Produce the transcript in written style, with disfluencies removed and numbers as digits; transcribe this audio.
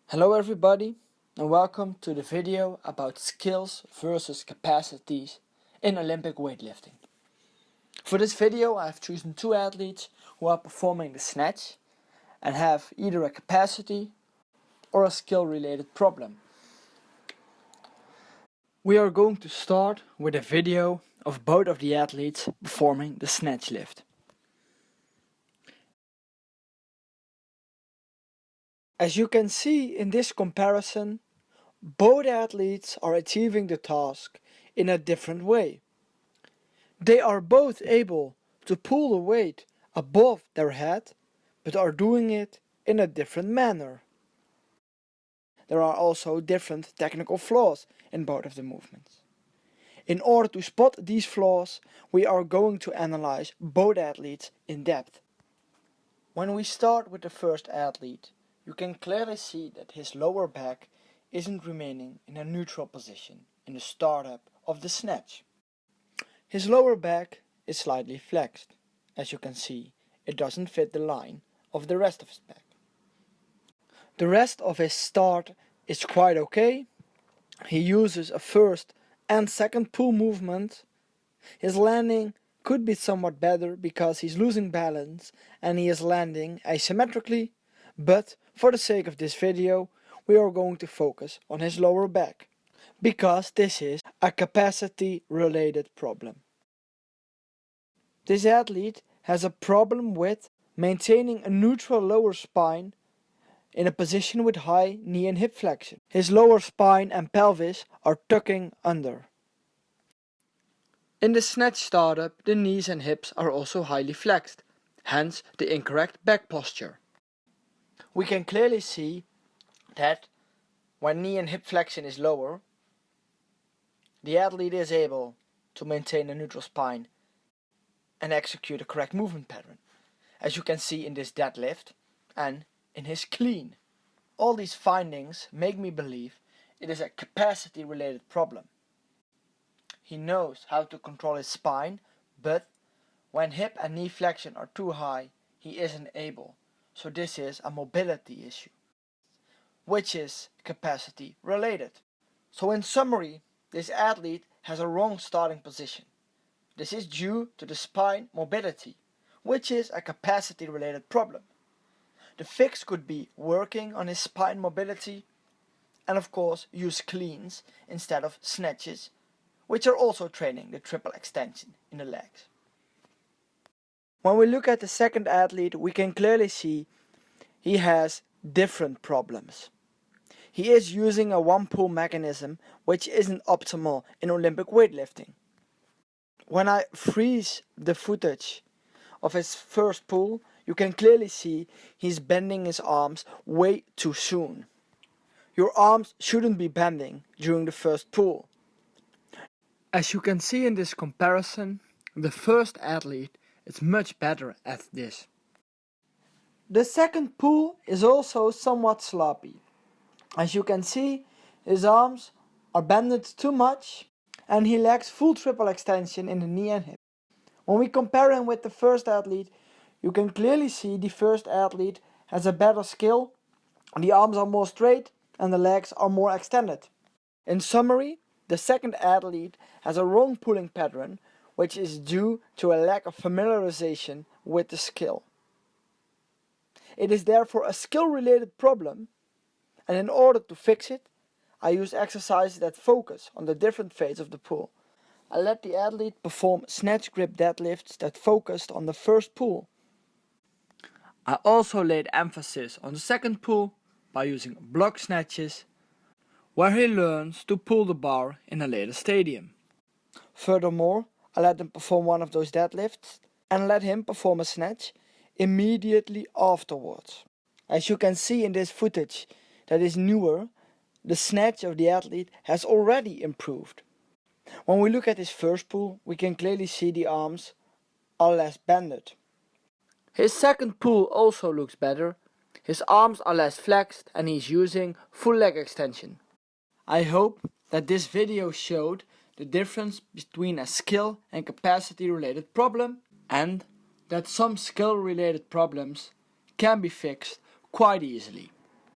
Hello everybody and welcome to the video about skills versus capacities in Olympic weightlifting. For this video I have chosen two athletes who are performing the snatch and have either a capacity or a skill related problem. We are going to start with a video of both of the athletes performing the snatch lift. As you can see in this comparison, both athletes are achieving the task in a different way. They are both able to pull the weight above their head, but are doing it in a different manner. There are also different technical flaws in both of the movements. In order to spot these flaws, we are going to analyze both athletes in depth. When we start with the first athlete, you can clearly see that his lower back isn't remaining in a neutral position in the startup of the snatch. His lower back is slightly flexed. As you can see, it doesn't fit the line of the rest of his back. The rest of his start is quite okay. He uses a first and second pull movement. His landing could be somewhat better because he's losing balance and he is landing asymmetrically, but for the sake of this video we are going to focus on his lower back, because this is a capacity related problem. This athlete has a problem with maintaining a neutral lower spine in a position with high knee and hip flexion. His lower spine and pelvis are tucking under. In the snatch startup, the knees and hips are also highly flexed, hence the incorrect back posture. We can clearly see that when knee and hip flexion is lower, the athlete is able to maintain a neutral spine and execute a correct movement pattern, as you can see in this deadlift and in his clean. All these findings make me believe it is a capacity related problem. He knows how to control his spine, but when hip and knee flexion are too high, he isn't able. So this is a mobility issue, which is capacity related. So in summary, this athlete has a wrong starting position. This is due to the spine mobility, which is a capacity related problem. The fix could be working on his spine mobility and of course use cleans instead of snatches, which are also training the triple extension in the legs. When we look at the second athlete, we can clearly see he has different problems. He is using a one pull mechanism which isn't optimal in Olympic weightlifting. When I freeze the footage of his first pull, you can clearly see he's bending his arms way too soon. Your arms shouldn't be bending during the first pull. As you can see in this comparison, the first athlete is much better at this. The second pull is also somewhat sloppy. As you can see, his arms are bended too much and he lacks full triple extension in the knee and hip. When we compare him with the first athlete, you can clearly see the first athlete has a better skill, the arms are more straight and the legs are more extended. In summary, the second athlete has a wrong pulling pattern, which is due to a lack of familiarization with the skill. It is therefore a skill-related problem, and in order to fix it, I use exercises that focus on the different phases of the pull. I let the athlete perform snatch grip deadlifts that focused on the first pull. I also laid emphasis on the second pull by using block snatches, where he learns to pull the bar in a later stadium. Furthermore, I let him perform one of those deadlifts and let him perform a snatch immediately afterwards. As you can see in this footage that is newer, the snatch of the athlete has already improved. When we look at his first pull, we can clearly see the arms are less bended. His second pull also looks better. His arms are less flexed and he's using full leg extension. I hope that this video showed the difference between a skill and capacity related problem, and that some skill related problems can be fixed quite easily.